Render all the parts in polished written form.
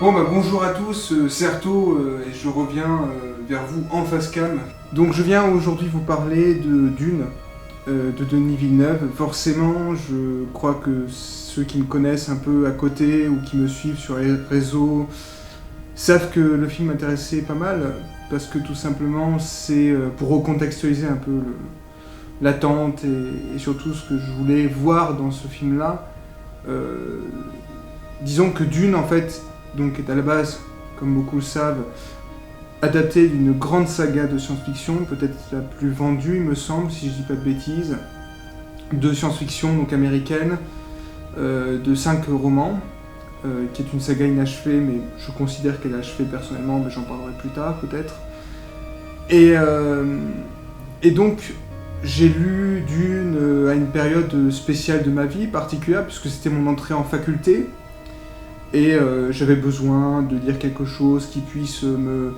Bon bah bonjour à tous, c'est Arto et je reviens vers vous en face cam. Donc je viens aujourd'hui vous parler de Dune, de Denis Villeneuve. Forcément, je crois que ceux qui me connaissent un peu à côté ou qui me suivent sur les réseaux savent que le film m'intéressait pas mal, parce que tout simplement c'est pour recontextualiser un peu l'attente et surtout ce que je voulais voir dans ce film-là. Disons que Dune en fait donc est à la base, comme beaucoup le savent, adapté d'une grande saga de science-fiction, peut-être la plus vendue, il me semble, si je dis pas de bêtises, de science-fiction donc américaine, de 5 romans, qui est une saga inachevée, mais je considère qu'elle est achevée personnellement, mais j'en parlerai plus tard peut-être. Et donc j'ai lu Dune à une période spéciale de ma vie, particulière, puisque c'était mon entrée en faculté. Et j'avais besoin de lire quelque chose qui puisse me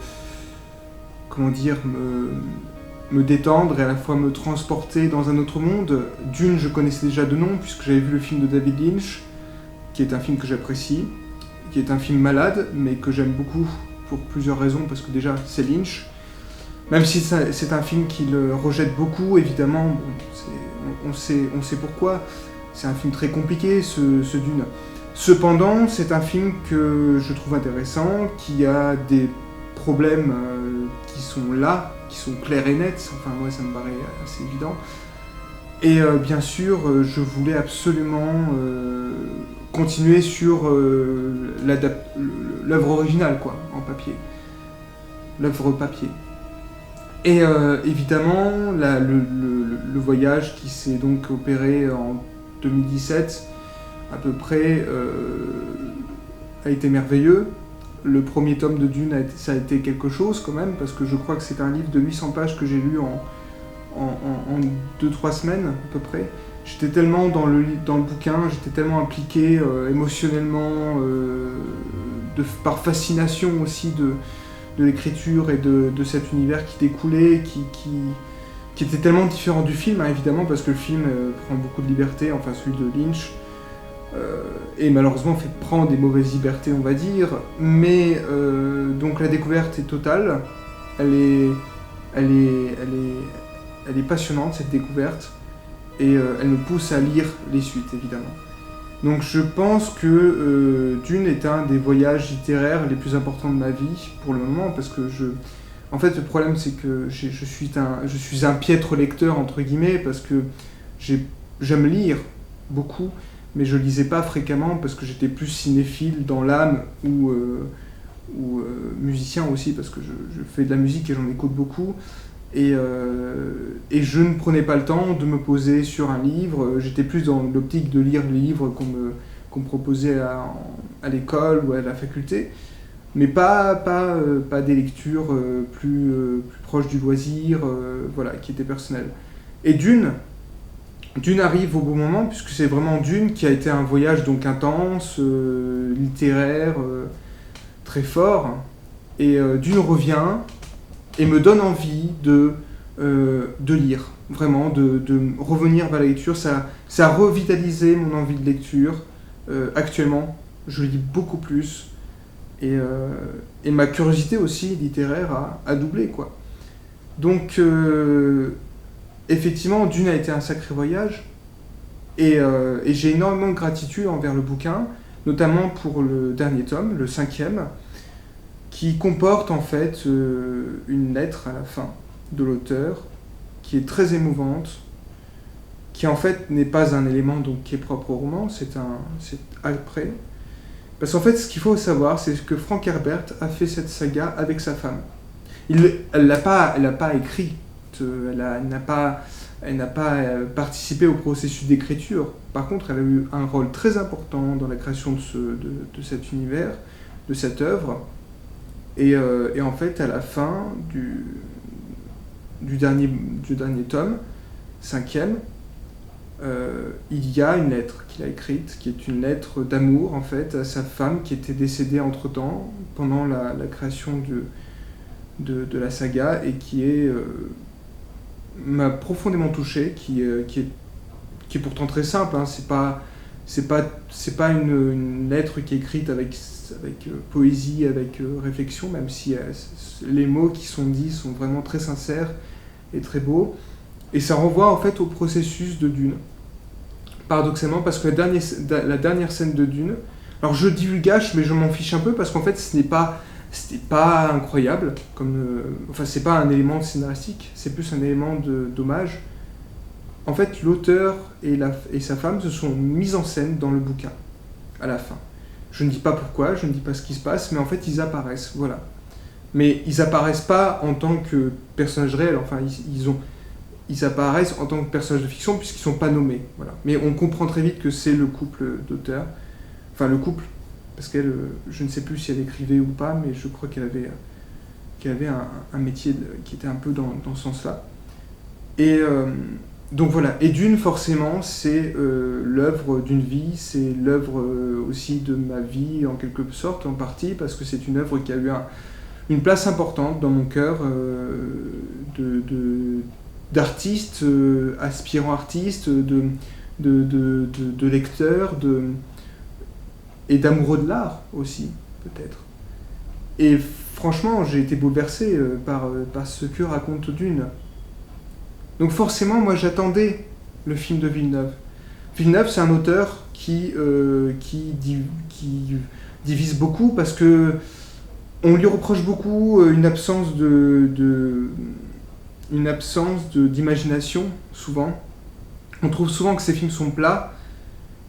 détendre et à la fois me transporter dans un autre monde. Dune, je connaissais déjà de nom, puisque j'avais vu le film de David Lynch, qui est un film que j'apprécie, qui est un film malade, mais que j'aime beaucoup pour plusieurs raisons, parce que déjà, c'est Lynch. Même si c'est un film qui le rejette beaucoup, évidemment, on sait pourquoi. C'est un film très compliqué, ce Dune. Cependant, c'est un film que je trouve intéressant, qui a des problèmes qui sont là, qui sont clairs et nets, enfin moi ça me paraît assez évident. Et bien sûr, je voulais absolument continuer sur l'œuvre originale, quoi, en papier. L'œuvre papier. Et évidemment, le voyage qui s'est donc opéré en 2017, à peu près, a été merveilleux. Le premier tome de Dune, ça a été quelque chose quand même, parce que je crois que c'est un livre de 800 pages que j'ai lu en 2-3 semaines à peu près. J'étais tellement dans le bouquin, j'étais tellement impliqué émotionnellement, par fascination aussi de l'écriture et de cet univers qui découlait, qui était tellement différent du film, hein, évidemment, parce que le film prend beaucoup de liberté, enfin celui de Lynch, et malheureusement prend des mauvaises libertés, on va dire, mais donc la découverte est totale, elle est passionnante, cette découverte, et elle me pousse à lire les suites, évidemment. Donc je pense que Dune est un des voyages littéraires les plus importants de ma vie, pour le moment, parce que en fait, le problème, c'est que je suis un piètre lecteur, entre guillemets, parce que j'aime lire beaucoup, mais je lisais pas fréquemment parce que j'étais plus cinéphile dans l'âme ou musicien aussi, parce que je fais de la musique et j'en écoute beaucoup. Et je ne prenais pas le temps de me poser sur un livre. J'étais plus dans l'optique de lire les livres qu'on me proposait à l'école ou à la faculté, mais pas des lectures plus proches du loisir, voilà, qui étaient personnelles. Et Dune arrive au bon moment, puisque c'est vraiment Dune qui a été un voyage donc intense, littéraire, très fort. Et Dune revient et me donne envie de lire, vraiment, de revenir vers la lecture. Ça a revitalisé mon envie de lecture. Actuellement, je lis beaucoup plus. Et ma curiosité aussi littéraire a doublé, quoi. Donc, effectivement, Dune a été un sacré voyage. Et j'ai énormément de gratitude envers le bouquin, notamment pour le dernier tome, le 5e, qui comporte en fait une lettre à la fin de l'auteur, qui est très émouvante, qui en fait n'est pas un élément donc, qui est propre au roman, c'est après. Parce qu'en fait, ce qu'il faut savoir, c'est que Frank Herbert a fait cette saga avec sa femme. Elle l'a pas écrite, elle n'a pas participé au processus d'écriture. Par contre, elle a eu un rôle très important dans la création de cet univers, de cette œuvre. Et en fait, à la fin du dernier tome, 5e, il y a une lettre qu'il a écrite, qui est une lettre d'amour en fait à sa femme qui était décédée entre-temps, pendant la création de la saga, et qui m'a profondément touché, qui est pourtant très simple, hein, C'est pas une lettre qui est écrite avec poésie, avec réflexion, même si les mots qui sont dits sont vraiment très sincères et très beaux. Et ça renvoie en fait au processus de Dune. Paradoxalement, parce que la dernière scène de Dune, alors je divulgage, mais je m'en fiche un peu parce qu'en fait c'était pas incroyable, enfin c'est pas un élément scénaristique, c'est plus un élément d'hommage. En fait, l'auteur et sa femme se sont mis en scène dans le bouquin, à la fin. Je ne dis pas pourquoi, je ne dis pas ce qui se passe, mais en fait, ils apparaissent, voilà. Mais ils apparaissent pas en tant que personnages réels, enfin, ils apparaissent en tant que personnages de fiction, puisqu'ils ne sont pas nommés, voilà. Mais on comprend très vite que c'est le couple d'auteurs, enfin, le couple, parce qu'elle, je ne sais plus si elle écrivait ou pas, mais je crois qu'elle avait un métier qui était un peu dans ce sens-là. Et... donc voilà, et Dune, forcément, c'est l'œuvre d'une vie, c'est l'œuvre aussi de ma vie, en quelque sorte, en partie, parce que c'est une œuvre qui a eu une place importante dans mon cœur d'artiste, aspirant artiste, de lecteur, et d'amoureux de l'art aussi, peut-être. Et franchement, j'ai été bouleversé par ce que raconte Dune. Donc forcément, moi j'attendais le film de Villeneuve. Villeneuve, c'est un auteur qui divise beaucoup parce que on lui reproche beaucoup une absence d'imagination, souvent. On trouve souvent que ses films sont plats.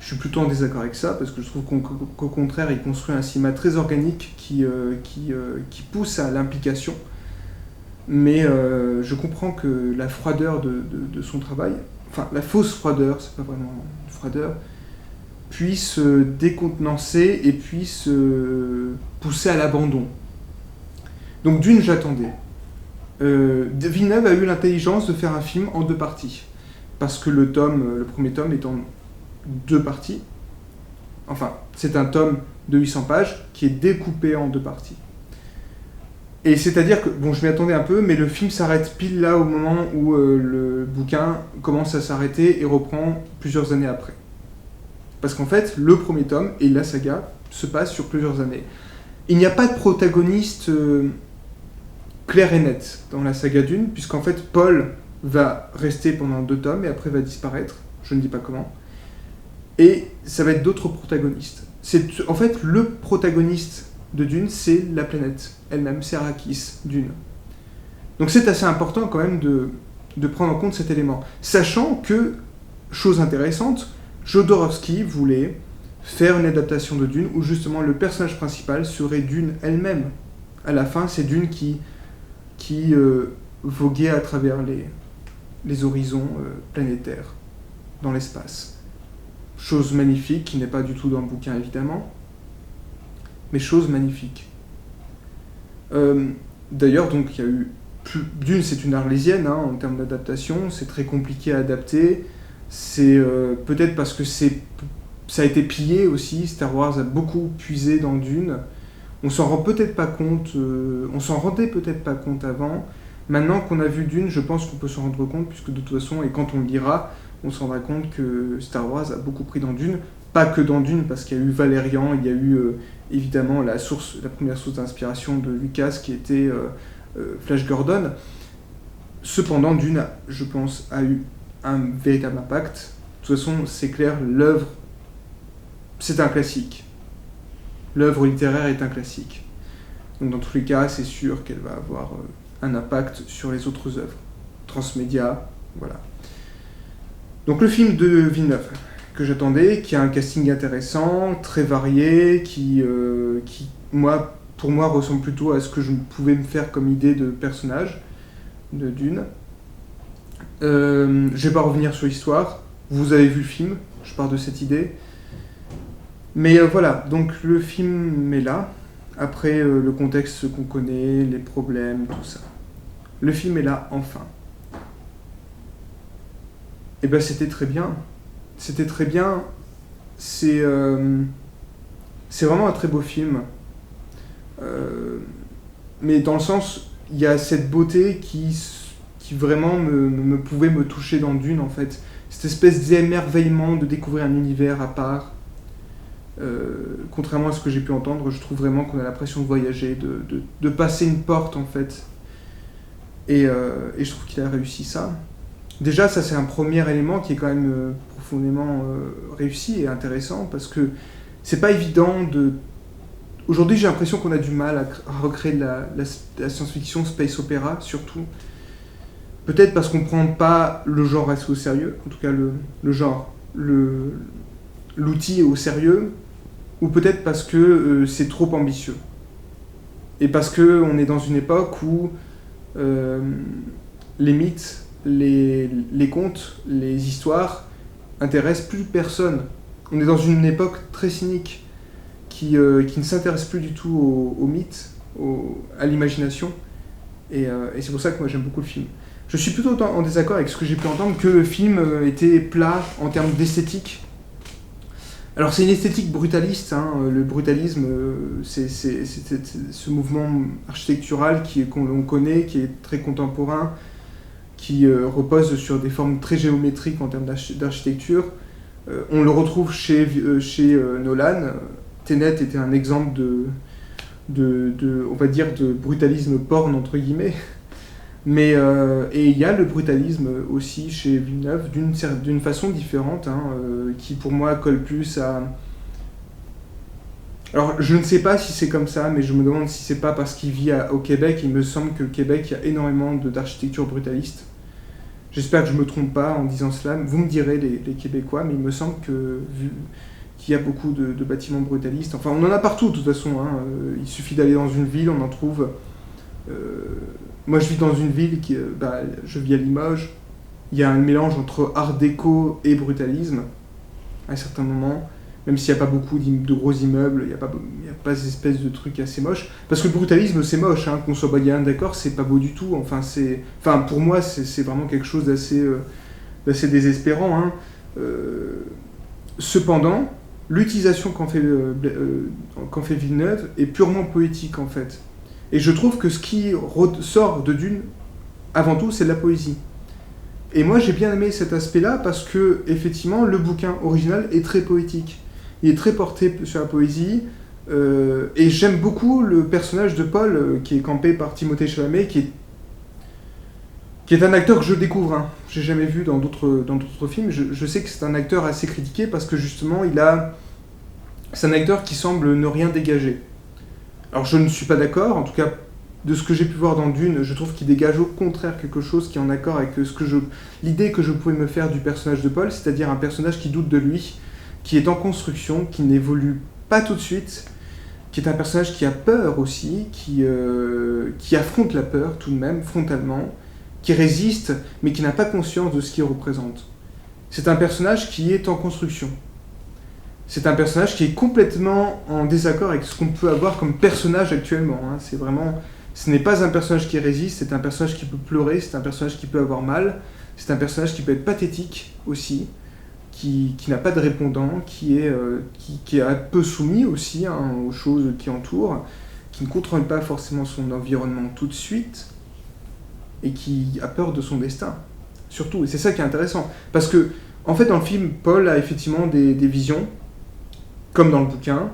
Je suis plutôt en désaccord avec ça parce que je trouve qu'au contraire, il construit un cinéma très organique qui pousse à l'implication. Mais je comprends que la froideur de son travail, enfin la fausse froideur, c'est pas vraiment une froideur, puisse décontenancer et puisse pousser à l'abandon. Donc Dune, j'attendais. Villeneuve a eu l'intelligence de faire un film en 2 parties, parce que le premier tome est en 2 parties. Enfin, c'est un tome de 800 pages qui est découpé en 2 parties. Et c'est-à-dire que, bon, je m'y attendais un peu, mais le film s'arrête pile là au moment où le bouquin commence à s'arrêter et reprend plusieurs années après. Parce qu'en fait, le premier tome et la saga se passent sur plusieurs années. Il n'y a pas de protagoniste clair et net dans la saga Dune, puisqu'en fait, Paul va rester pendant 2 tomes et après va disparaître, je ne dis pas comment. Et ça va être d'autres protagonistes. En fait, le protagoniste de Dune, c'est la planète elle-même, c'est Arrakis, Dune. Donc c'est assez important quand même de prendre en compte cet élément. Sachant que, chose intéressante, Jodorowsky voulait faire une adaptation de Dune où justement le personnage principal serait Dune elle-même. À la fin, c'est Dune qui voguait à travers les horizons planétaires, dans l'espace. Chose magnifique, qui n'est pas du tout dans le bouquin évidemment, mais chose magnifique. D'ailleurs, donc, il y a eu... Dune, c'est une arlésienne hein, en termes d'adaptation, c'est très compliqué à adapter, c'est peut-être parce que ça a été pillé aussi, Star Wars a beaucoup puisé dans Dune, on s'en rend peut-être pas compte, on s'en rendait peut-être pas compte avant, maintenant qu'on a vu Dune, je pense qu'on peut s'en rendre compte, puisque de toute façon, et quand on le lira, on se rendra compte que Star Wars a beaucoup pris dans Dune, pas que dans Dune, parce qu'il y a eu Valérian, il y a eu évidemment la première source d'inspiration de Lucas qui était Flash Gordon. Cependant, Dune, je pense, a eu un véritable impact. De toute façon, c'est clair, l'œuvre, c'est un classique. L'œuvre littéraire est un classique. Donc dans tous les cas, c'est sûr qu'elle va avoir un impact sur les autres œuvres. Transmédia, voilà. Donc le film de Villeneuve, que j'attendais, qui a un casting intéressant, très varié, qui pour moi, ressemble plutôt à ce que je pouvais me faire comme idée de personnage de Dune. Je vais pas revenir sur l'histoire, vous avez vu le film, je pars de cette idée. Mais voilà, donc le film est là, après le contexte qu'on connaît, les problèmes, tout ça. Le film est là, enfin. Et ben c'était très bien. C'était très bien. C'est vraiment un très beau film. Mais dans le sens, il y a cette beauté qui vraiment me pouvait me toucher dans Dune, en fait. cette espèce d'émerveillement de découvrir un univers à part. Contrairement à ce que j'ai pu entendre, je trouve vraiment qu'on a l'impression de voyager, de passer une porte en fait. Et je trouve qu'il a réussi ça. Déjà, ça c'est un premier élément qui est quand même profondément réussi et intéressant, parce que c'est pas évident de... Aujourd'hui, j'ai l'impression qu'on a du mal à recréer de la science-fiction, space opéra surtout. Peut-être parce qu'on ne prend pas le genre assez au sérieux, en tout cas le genre, l'outil au sérieux, ou peut-être parce que c'est trop ambitieux. Et parce qu'on est dans une époque où les mythes, les contes, les histoires intéressent plus personne. On est dans une époque très cynique qui ne s'intéresse plus du tout aux mythes, à l'imagination. Et c'est pour ça que moi j'aime beaucoup le film. Je suis plutôt en désaccord avec ce que j'ai pu entendre, que le film était plat en termes d'esthétique. Alors c'est une esthétique brutaliste, hein. Le brutalisme, c'est ce mouvement architectural qu'on connaît, qui est très contemporain, qui repose sur des formes très géométriques en termes d'architecture. On le retrouve chez Nolan. Tenet était un exemple on va dire, de brutalisme porn, entre guillemets. Mais et il y a le brutalisme aussi chez Villeneuve, d'une façon différente, hein, qui pour moi colle plus à... Alors je ne sais pas si c'est comme ça, mais je me demande si c'est pas parce qu'il vit au Québec. Il me semble que le Québec, il y a énormément d'architecture brutaliste. J'espère que je me trompe pas en disant cela. Vous me direz, les Québécois, mais il me semble qu'il y a beaucoup de bâtiments brutalistes. Enfin, on en a partout de toute façon, hein. Il suffit d'aller dans une ville, on en trouve... Moi, je vis dans une ville je vis à Limoges. Il y a un mélange entre art déco et brutalisme à un certain moment, même s'il n'y a pas beaucoup de gros immeubles, il n'y a pas ces espèces de trucs assez moches. Parce que le brutalisme, c'est moche, hein, qu'on soit bien d'accord, c'est pas beau du tout. Enfin, pour moi, c'est vraiment quelque chose d'assez désespérant, hein. Cependant, l'utilisation qu'en fait Villeneuve est purement poétique, en fait. Et je trouve que ce qui sort de Dune, avant tout, c'est de la poésie. Et moi, j'ai bien aimé cet aspect-là parce que, effectivement, le bouquin original est très poétique. Il est très porté sur la poésie. Et j'aime beaucoup le personnage de Paul, qui est campé par Timothée Chalamet, qui est un acteur que je découvre. Hein. J'ai jamais vu dans d'autres films. Je sais que c'est un acteur assez critiqué parce que, justement, c'est un acteur qui semble ne rien dégager. Alors je ne suis pas d'accord, en tout cas de ce que j'ai pu voir dans Dune, je trouve qu'il dégage au contraire quelque chose qui est en accord avec l'idée que je pouvais me faire du personnage de Paul, c'est-à-dire un personnage qui doute de lui, qui est en construction, qui n'évolue pas tout de suite, qui est un personnage qui a peur aussi, qui affronte la peur tout de même, frontalement, qui résiste, mais qui n'a pas conscience de ce qu'il représente. C'est un personnage qui est en construction. C'est un personnage qui est complètement en désaccord avec ce qu'on peut avoir comme personnage actuellement. Hein. Ce n'est pas un personnage qui résiste, c'est un personnage qui peut pleurer, c'est un personnage qui peut avoir mal, c'est un personnage qui peut être pathétique aussi, qui n'a pas de répondant, qui est un peu soumis aussi, hein, aux choses qui entourent, qui ne contrôle pas forcément son environnement tout de suite, et qui a peur de son destin, surtout. Et c'est ça qui est intéressant. Parce que, en fait, dans le film, Paul a effectivement des visions, comme dans le bouquin,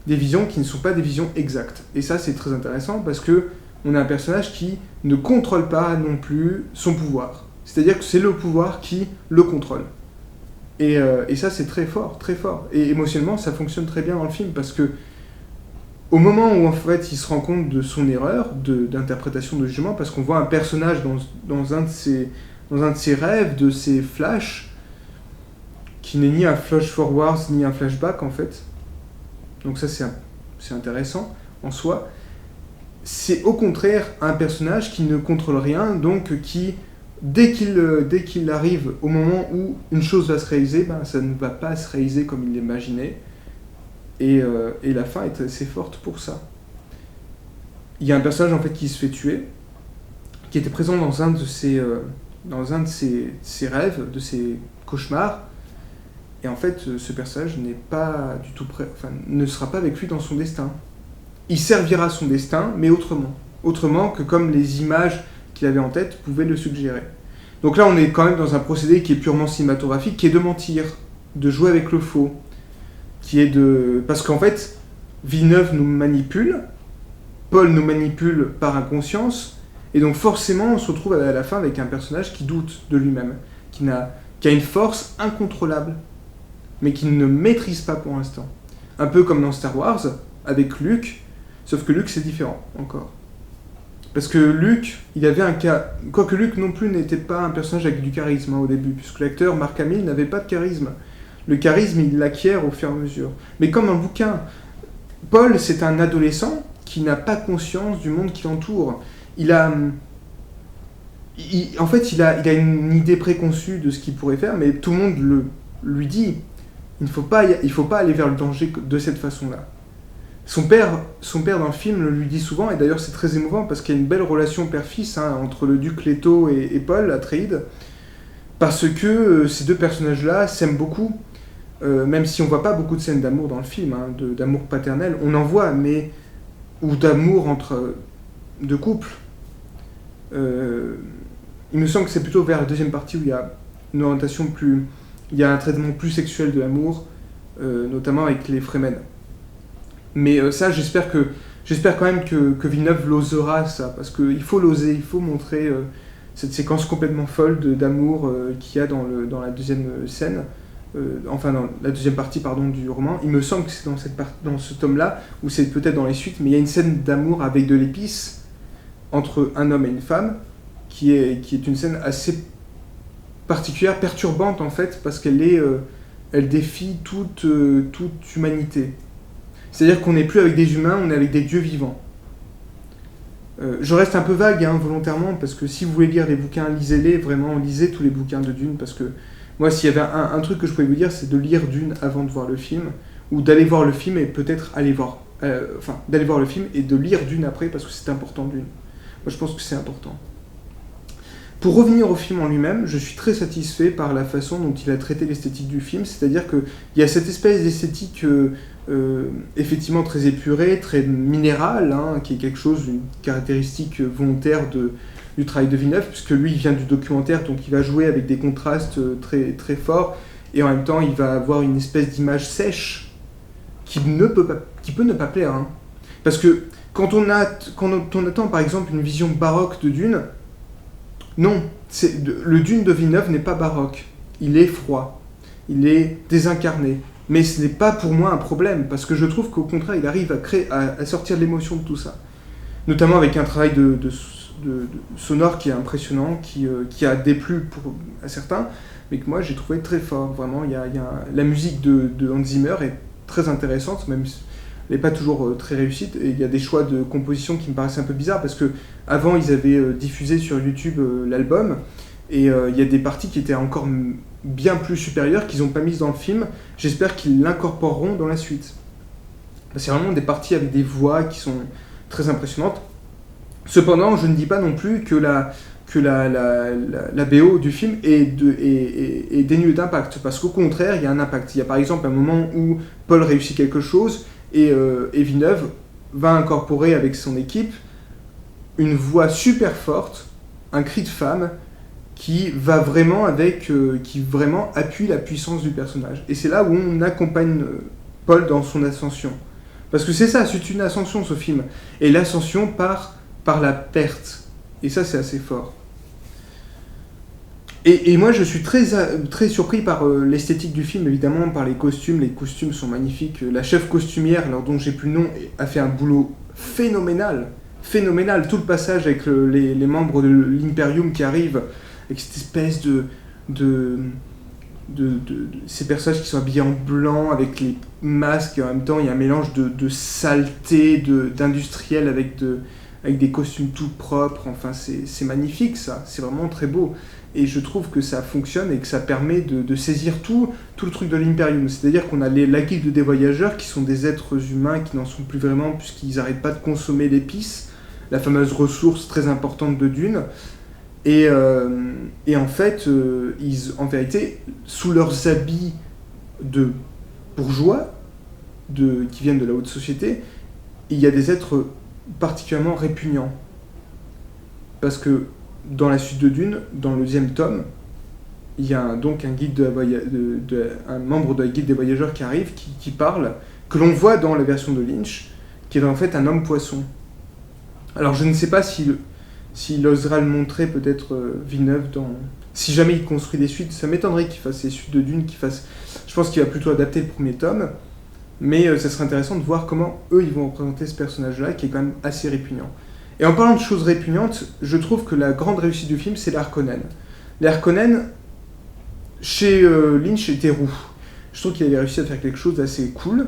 des visions qui ne sont pas des visions exactes. Et ça, c'est très intéressant parce que on a un personnage qui ne contrôle pas non plus son pouvoir. C'est-à-dire que c'est le pouvoir qui le contrôle. Et ça, c'est très fort, très fort. Et émotionnellement, ça fonctionne très bien dans le film parce que au moment où, en fait, il se rend compte de son erreur d'interprétation, de jugement, parce qu'on voit un personnage dans un de ses rêves, de ses flashs, qui n'est ni un flash forward ni un flashback en fait. Donc ça c'est intéressant en soi. C'est au contraire un personnage qui ne contrôle rien, donc qui, dès qu'il arrive au moment où une chose va se réaliser, ça ne va pas se réaliser comme il l'imaginait. Et la fin est assez forte pour ça. Il y a un personnage en fait qui se fait tuer, qui était présent dans un de ses rêves, de ses cauchemars. Et en fait, ce personnage n'est pas du tout ne sera pas avec lui dans son destin. Il servira son destin, mais autrement. Autrement que comme les images qu'il avait en tête pouvaient le suggérer. Donc là, on est quand même dans un procédé qui est purement cinématographique, qui est de mentir, de jouer avec le faux, qui est de... Parce qu'en fait, Villeneuve nous manipule, Paul nous manipule par inconscience, et donc forcément, on se retrouve à la fin avec un personnage qui doute de lui-même, qui a une force incontrôlable, mais qui ne maîtrise pas pour l'instant. Un peu comme dans Star Wars, avec Luke, sauf que Luke, c'est différent, encore. Parce que Luke, il avait un cas... Quoique Luke non plus n'était pas un personnage avec du charisme au début, puisque l'acteur Mark Hamill n'avait pas de charisme. Le charisme, il l'acquiert au fur et à mesure. Mais comme un bouquin, Paul, c'est un adolescent qui n'a pas conscience du monde qui l'entoure. En fait, il a une idée préconçue de ce qu'il pourrait faire, mais tout le monde lui dit, il ne faut pas aller vers le danger de cette façon-là. Son père dans le film lui dit souvent, et d'ailleurs c'est très émouvant parce qu'il y a une belle relation père-fils entre le duc Leto et Paul Atreides, parce que ces deux personnages-là s'aiment beaucoup, même si on voit pas beaucoup de scènes d'amour dans le film, d'amour paternel, on en voit, ou d'amour entre deux couples. Il me semble que c'est plutôt vers la deuxième partie où il y a une orientation il y a un traitement plus sexuel de l'amour, notamment avec les Fremen. Mais ça, j'espère quand même que Villeneuve l'osera, ça, parce qu'il faut l'oser, il faut montrer cette séquence complètement folle d'amour qu'il y a dans la deuxième scène, dans la deuxième partie du roman. Il me semble que c'est dans ce tome-là, ou c'est peut-être dans les suites, mais il y a une scène d'amour avec de l'épice entre un homme et une femme, qui est une scène assez particulière, perturbante en fait, parce elle défie toute humanité. C'est-à-dire qu'on n'est plus avec des humains, on est avec des dieux vivants. Je reste un peu vague volontairement, parce que si vous voulez lire les bouquins, lisez-les, vraiment, lisez tous les bouquins de Dune, parce que moi, s'il y avait un truc que je pouvais vous dire, c'est de lire Dune avant de voir le film, ou d'aller voir le film et peut-être d'aller voir le film et de lire Dune après, parce que c'est important Dune. Moi, je pense que c'est important. Pour revenir au film en lui-même, je suis très satisfait par la façon dont il a traité l'esthétique du film, c'est-à-dire qu'il y a cette espèce d'esthétique effectivement très épurée, très minérale, qui est quelque chose, une caractéristique volontaire du travail de Villeneuve, puisque lui, il vient du documentaire, donc il va jouer avec des contrastes très, très forts, et en même temps, il va avoir une espèce d'image sèche qui peut ne pas plaire. Parce que quand on attend, par exemple, une vision baroque de Dune, non, le Dune de Villeneuve n'est pas baroque. Il est froid, il est désincarné. Mais ce n'est pas pour moi un problème, parce que je trouve qu'au contraire, il arrive à sortir de l'émotion de tout ça. Notamment avec un travail de sonore qui est impressionnant, qui a déplu à certains, mais que moi j'ai trouvé très fort. Vraiment, la musique de Hans Zimmer est très intéressante, même si elle n'est pas toujours très réussite, et il y a des choix de composition qui me paraissent un peu bizarres, parce que avant ils avaient diffusé sur YouTube l'album, et il y a des parties qui étaient encore bien plus supérieures, qu'ils n'ont pas mises dans le film. J'espère qu'ils l'incorporeront dans la suite. C'est vraiment des parties avec des voix qui sont très impressionnantes. Cependant, je ne dis pas non plus que la BO du film est dénuée d'impact, parce qu'au contraire, il y a un impact. Il y a par exemple un moment où Paul réussit quelque chose, et Villeneuve va incorporer avec son équipe une voix super forte, un cri de femme, qui vraiment appuie la puissance du personnage. Et c'est là où on accompagne Paul dans son ascension. Parce que c'est ça, c'est une ascension ce film. Et l'ascension par la perte. Et ça, c'est assez fort. Et moi, je suis très, très surpris par l'esthétique du film, évidemment, par les costumes. Les costumes sont magnifiques. La chef costumière, alors dont j'ai plus le nom, a fait un boulot phénoménal. Phénoménal. Tout le passage avec les membres de l'Imperium qui arrivent, avec cette espèce de ces personnages qui sont habillés en blanc, avec les masques, et en même temps, il y a un mélange de saleté, d'industriel, avec des costumes tout propres. Enfin, c'est magnifique, ça. C'est vraiment très beau. Et je trouve que ça fonctionne et que ça permet de saisir tout le truc de l'Imperium. C'est-à-dire qu'on a la guilde des voyageurs, qui sont des êtres humains qui n'en sont plus vraiment, puisqu'ils n'arrêtent pas de consommer l'épice, la fameuse ressource très importante de Dune. Et en fait, en vérité, sous leurs habits de bourgeois, qui viennent de la haute société, il y a des êtres particulièrement répugnants. Parce que dans la suite de Dune, dans le 2e tome, il y a donc un membre de la guilde des voyageurs qui arrive, qui parle, que l'on voit dans la version de Lynch, qui est en fait un homme poisson. Alors je ne sais pas s'il osera le montrer, peut-être Villeneuve, si jamais il construit des suites. Ça m'étonnerait qu'il fasse les suites de Dune, je pense qu'il va plutôt adapter le 1er tome, mais ça serait intéressant de voir comment eux ils vont représenter ce personnage-là, qui est quand même assez répugnant. Et en parlant de choses répugnantes, je trouve que la grande réussite du film, c'est les Harkonnen. Les Harkonnen, chez Lynch, étaient roux. Je trouve qu'il avait réussi à faire quelque chose d'assez cool,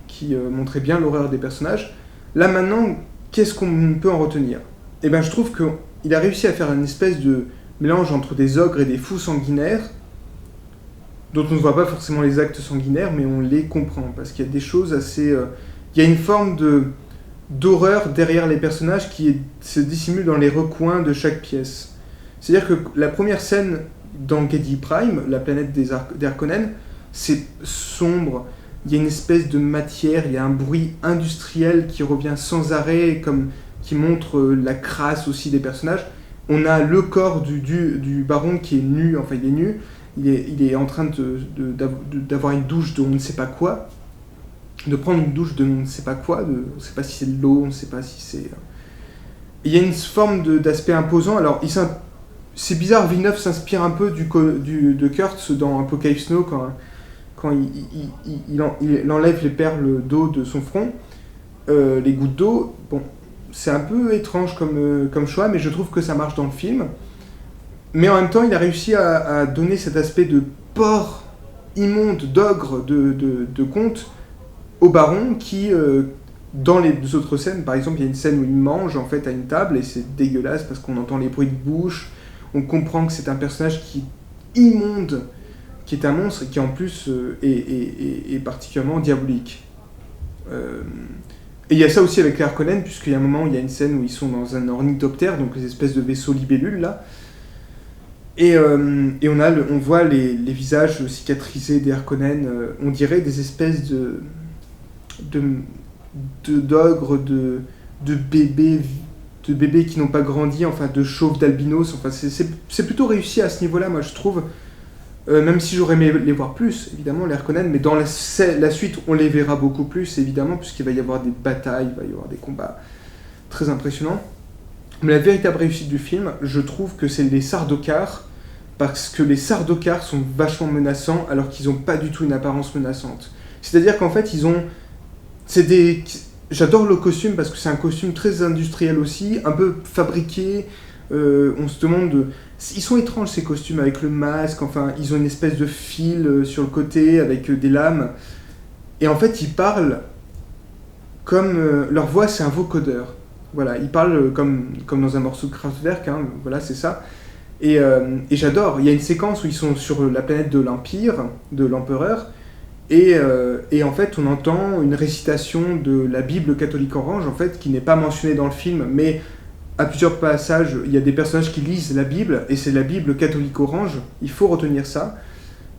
qui montrait bien l'horreur des personnages. Là maintenant, qu'est-ce qu'on peut en retenir ? Eh bien je trouve qu'il a réussi à faire une espèce de mélange entre des ogres et des fous sanguinaires, dont on ne voit pas forcément les actes sanguinaires, mais on les comprend, parce qu'il y a des choses assez... il y a une forme d'horreur derrière les personnages qui se dissimule dans les recoins de chaque pièce. C'est-à-dire que la première scène dans Giedi Prime, la planète des Harkonnen, c'est sombre, il y a une espèce de matière, il y a un bruit industriel qui revient sans arrêt, qui montre la crasse aussi des personnages. On a le corps du baron qui est nu, enfin il est nu, il est en train d'avoir une douche de on ne sait pas quoi, de prendre une douche de on ne sait pas quoi, on ne sait pas si c'est de l'eau, on ne sait pas si c'est... Il y a une forme d'aspect imposant. Alors c'est bizarre, Villeneuve s'inspire un peu de Kurtz dans Apocalypse Now, quand il enlève les perles d'eau de son front, les gouttes d'eau. Bon, c'est un peu étrange comme choix, mais je trouve que ça marche dans le film. Mais en même temps, il a réussi à donner cet aspect de porc immonde, d'ogre, de conte au baron qui, dans les autres scènes, par exemple, il y a une scène où il mange en fait à une table et c'est dégueulasse parce qu'on entend les bruits de bouche, on comprend que c'est un personnage qui est immonde, qui est un monstre et qui en plus est particulièrement diabolique. Et il y a ça aussi avec les Harkonnen, puisqu'il y a un moment où il y a une scène où ils sont dans un ornithoptère, donc les espèces de vaisseaux libellules là, et on voit les visages cicatrisés des Harkonnen, on dirait des espèces d'ogres, de bébés qui n'ont pas grandi, enfin de chauves, d'albinos, enfin c'est plutôt réussi à ce niveau-là, moi je trouve, même si j'aurais aimé les voir plus, évidemment, les Harkonnen, mais dans la suite, on les verra beaucoup plus, évidemment, puisqu'il va y avoir des batailles, il va y avoir des combats très impressionnants. Mais la véritable réussite du film, je trouve que c'est les Sardaukar, parce que les Sardaukar sont vachement menaçants, alors qu'ils n'ont pas du tout une apparence menaçante. C'est-à-dire qu'en fait, j'adore le costume, parce que c'est un costume très industriel aussi, un peu fabriqué, on se demande... Ils sont étranges ces costumes avec le masque, enfin ils ont une espèce de fil sur le côté avec des lames. Et en fait ils parlent comme... leur voix c'est un vocodeur. Voilà, ils parlent comme dans un morceau de Kraftwerk, hein, voilà c'est ça. Et j'adore, il y a une séquence où ils sont sur la planète de l'Empire, de l'Empereur, et en fait on entend une récitation de la Bible catholique orange, en fait, qui n'est pas mentionnée dans le film, mais... À plusieurs passages, il y a des personnages qui lisent la Bible, et c'est la Bible catholique orange, il faut retenir ça.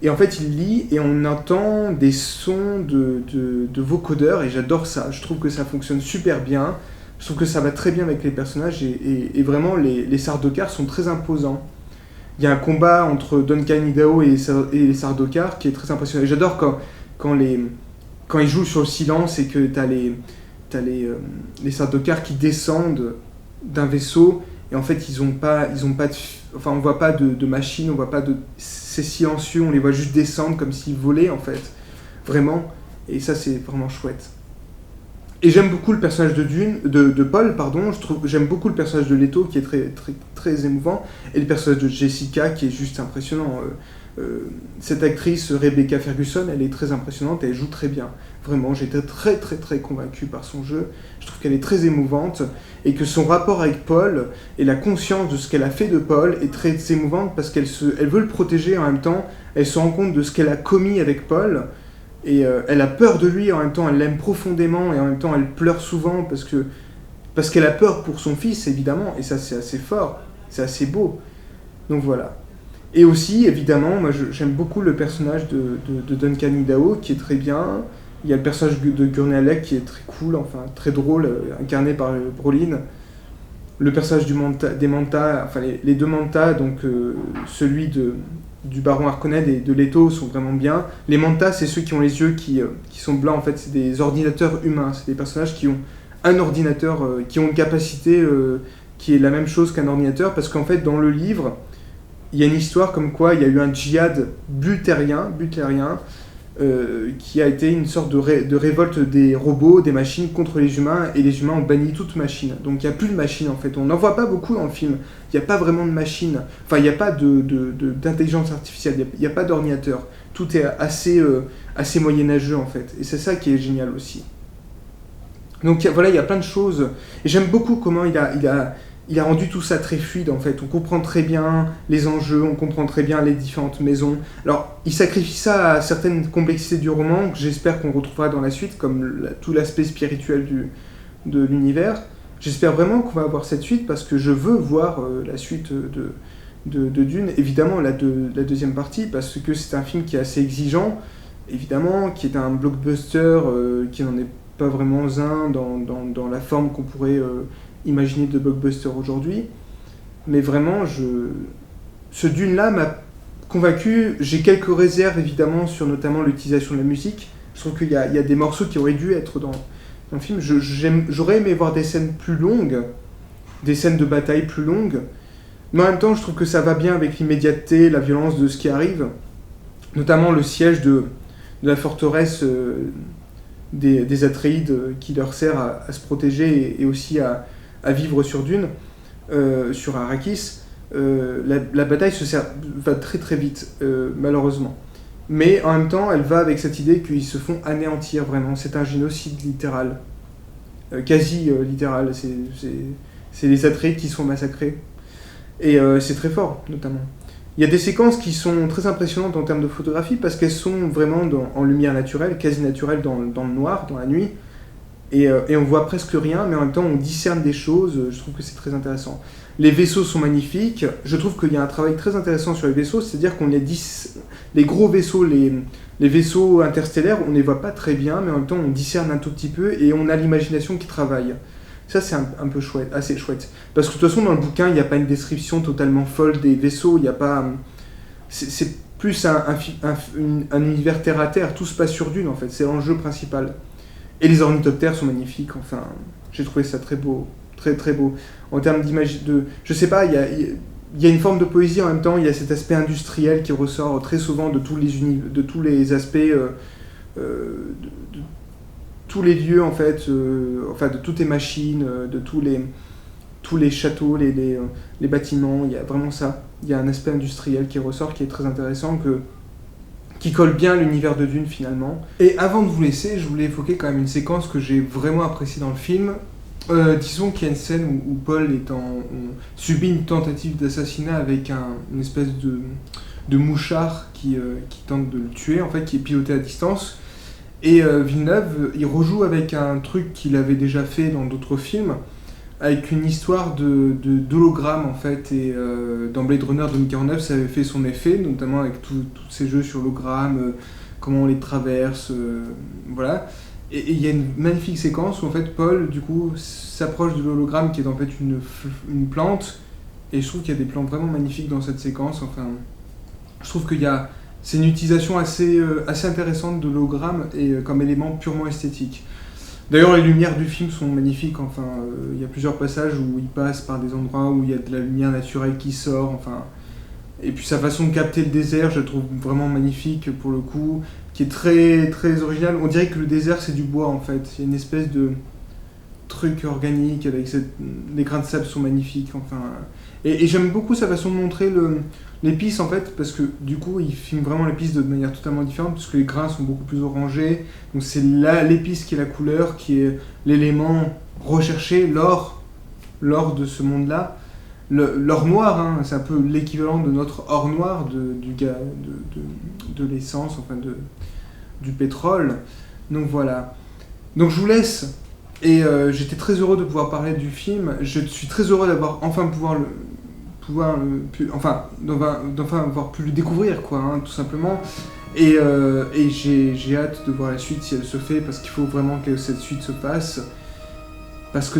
Et en fait, il lit, et on entend des sons de vocodeurs, et j'adore ça. Je trouve que ça fonctionne super bien, je trouve que ça va très bien avec les personnages, et vraiment, les Sardaukar sont très imposants. Il y a un combat entre Duncan Idaho et les Sardaukar qui est très impressionnant. Et j'adore quand ils jouent sur le silence, et que t'as les Sardaukar qui descendent d'un vaisseau, et en fait ils ont pas enfin on voit pas de machine, on voit pas c'est silencieux, on les voit juste descendre comme s'ils volaient en fait, vraiment, et ça c'est vraiment chouette. Et j'aime beaucoup le personnage de Paul, pardon, j'aime beaucoup le personnage de Leto qui est très, très, très émouvant, et le personnage de Jessica qui est juste impressionnant. Cette actrice Rebecca Ferguson, elle est très impressionnante, elle joue très bien. Vraiment, j'étais très très très convaincu par son jeu. Je trouve qu'elle est très émouvante et que son rapport avec Paul et la conscience de ce qu'elle a fait de Paul est très émouvante parce qu'elle veut le protéger en même temps. Elle se rend compte de ce qu'elle a commis avec Paul et elle a peur de lui en même temps. Elle l'aime profondément et en même temps elle pleure souvent parce qu'elle a peur pour son fils évidemment, et ça c'est assez fort, c'est assez beau. Donc voilà. Et aussi évidemment, moi j'aime beaucoup le personnage de Duncan Idaho qui est très bien. Il y a le personnage de Gurney Halleck qui est très cool, enfin très drôle, incarné par Brolin. le personnage des Manta, enfin les deux Manta, donc celui du Baron Harkonnen et de Leto sont vraiment bien. Les Manta, c'est ceux qui ont les yeux qui sont blancs, en fait, c'est des ordinateurs humains, c'est des personnages qui ont un ordinateur, qui ont une capacité qui est la même chose qu'un ordinateur, parce qu'en fait, dans le livre, il y a une histoire comme quoi il y a eu un djihad butlérien, qui a été une sorte de révolte des robots, des machines contre les humains, et les humains ont banni toute machine. Donc il n'y a plus de machine en fait. On n'en voit pas beaucoup dans le film. Il n'y a pas vraiment de machine. Enfin, il n'y a pas d'intelligence artificielle, il n'y a pas d'ordinateur. Tout est assez moyenâgeux en fait. Et c'est ça qui est génial aussi. Donc voilà, il y a plein de choses. Et j'aime beaucoup comment il a rendu tout ça très fluide en fait. On comprend très bien les enjeux, on comprend très bien les différentes maisons. Alors, il sacrifie ça à certaines complexités du roman que j'espère qu'on retrouvera dans la suite, comme tout l'aspect spirituel de l'univers. J'espère vraiment qu'on va avoir cette suite parce que je veux voir la suite de Dune. Évidemment, la deuxième partie, parce que c'est un film qui est assez exigeant, évidemment, qui est un blockbuster qui n'en est pas vraiment un dans la forme qu'on pourrait imaginer de blockbuster aujourd'hui. Mais vraiment, ce Dune-là m'a convaincu. J'ai quelques réserves, évidemment, sur notamment l'utilisation de la musique. Je trouve qu'il y a des morceaux qui auraient dû être dans le film. J'aurais aimé voir des scènes plus longues, des scènes de bataille plus longues. Mais en même temps, je trouve que ça va bien avec l'immédiateté, la violence de ce qui arrive. Notamment le siège de la forteresse des Atreides qui leur sert à se protéger et aussi à vivre sur Dune, sur Arrakis. La bataille va très très vite, malheureusement. Mais en même temps, elle va avec cette idée qu'ils se font anéantir vraiment. C'est un génocide littéral, quasi littéral. C'est les Atreides qui sont massacrés. Et c'est très fort, notamment. Il y a des séquences qui sont très impressionnantes en termes de photographie parce qu'elles sont vraiment en lumière naturelle, quasi naturelle dans le noir, dans la nuit. Et on voit presque rien, mais en même temps on discerne des choses. Je trouve que c'est très intéressant. Les vaisseaux sont magnifiques. Je trouve qu'il y a un travail très intéressant sur les vaisseaux, c'est-à-dire qu'on les gros vaisseaux, les vaisseaux interstellaires, on ne les voit pas très bien, mais en même temps on discerne un tout petit peu et on a l'imagination qui travaille. Ça, c'est un peu chouette, assez chouette. Parce que de toute façon, dans le bouquin, il n'y a pas une description totalement folle des vaisseaux. Il n'y a pas. C'est plus un univers terre à terre. Tout se passe sur Dune, en fait. C'est l'enjeu principal. Et les ornithoptères sont magnifiques. Enfin, j'ai trouvé ça très beau. Très, très beau. En termes d'image. Je sais pas, il y a une forme de poésie en même temps. Il y a cet aspect industriel qui ressort très souvent de tous les aspects. Tous les lieux en fait, de toutes les machines, de tous les châteaux, les bâtiments, il y a vraiment ça. Il y a un aspect industriel qui ressort, qui est très intéressant, qui colle bien à l'univers de Dune finalement. Et avant de vous laisser, je voulais évoquer quand même une séquence que j'ai vraiment appréciée dans le film. Disons qu'il y a une scène où Paul subit une tentative d'assassinat avec une espèce de mouchard qui tente de le tuer, en fait, qui est piloté à distance. Et Villeneuve, il rejoue avec un truc qu'il avait déjà fait dans d'autres films, avec une histoire d'hologramme en fait. Et dans Blade Runner 2049, ça avait fait son effet, notamment avec tous ces jeux sur l'hologramme, comment on les traverse, voilà. Et il y a une magnifique séquence où en fait Paul, du coup, s'approche de l'hologramme qui est en fait une plante. Et je trouve qu'il y a des plans vraiment magnifiques dans cette séquence. Enfin, je trouve c'est une utilisation assez intéressante de l'hologramme et comme élément purement esthétique. D'ailleurs, les lumières du film sont magnifiques. Enfin, il y a plusieurs passages où il passe par des endroits où il y a de la lumière naturelle qui sort. Enfin, et puis sa façon de capter le désert, je la trouve vraiment magnifique pour le coup, qui est très très originale. On dirait que le désert c'est du bois en fait. Il y a une espèce de truc organique avec les grains de sable sont magnifiques. Enfin, et j'aime beaucoup sa façon de montrer l'épice en fait, parce que du coup il filme vraiment l'épice de manière totalement différente, parce que les grains sont beaucoup plus orangés, donc c'est l'épice qui est la couleur, qui est l'élément recherché, l'or de ce monde-là. L'or noir, hein, c'est un peu l'équivalent de notre or noir, de l'essence, enfin du pétrole. Donc voilà. Donc je vous laisse, et j'étais très heureux de pouvoir parler du film. Je suis très heureux d'avoir enfin avoir pu le découvrir, quoi, hein, tout simplement. Et j'ai hâte de voir la suite si elle se fait, parce qu'il faut vraiment que cette suite se passe. Parce que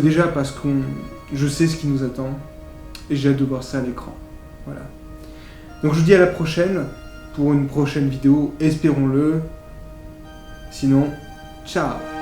je sais ce qui nous attend, et j'ai hâte de voir ça à l'écran. Voilà. Donc je vous dis à la prochaine, pour une prochaine vidéo, espérons-le. Sinon, ciao!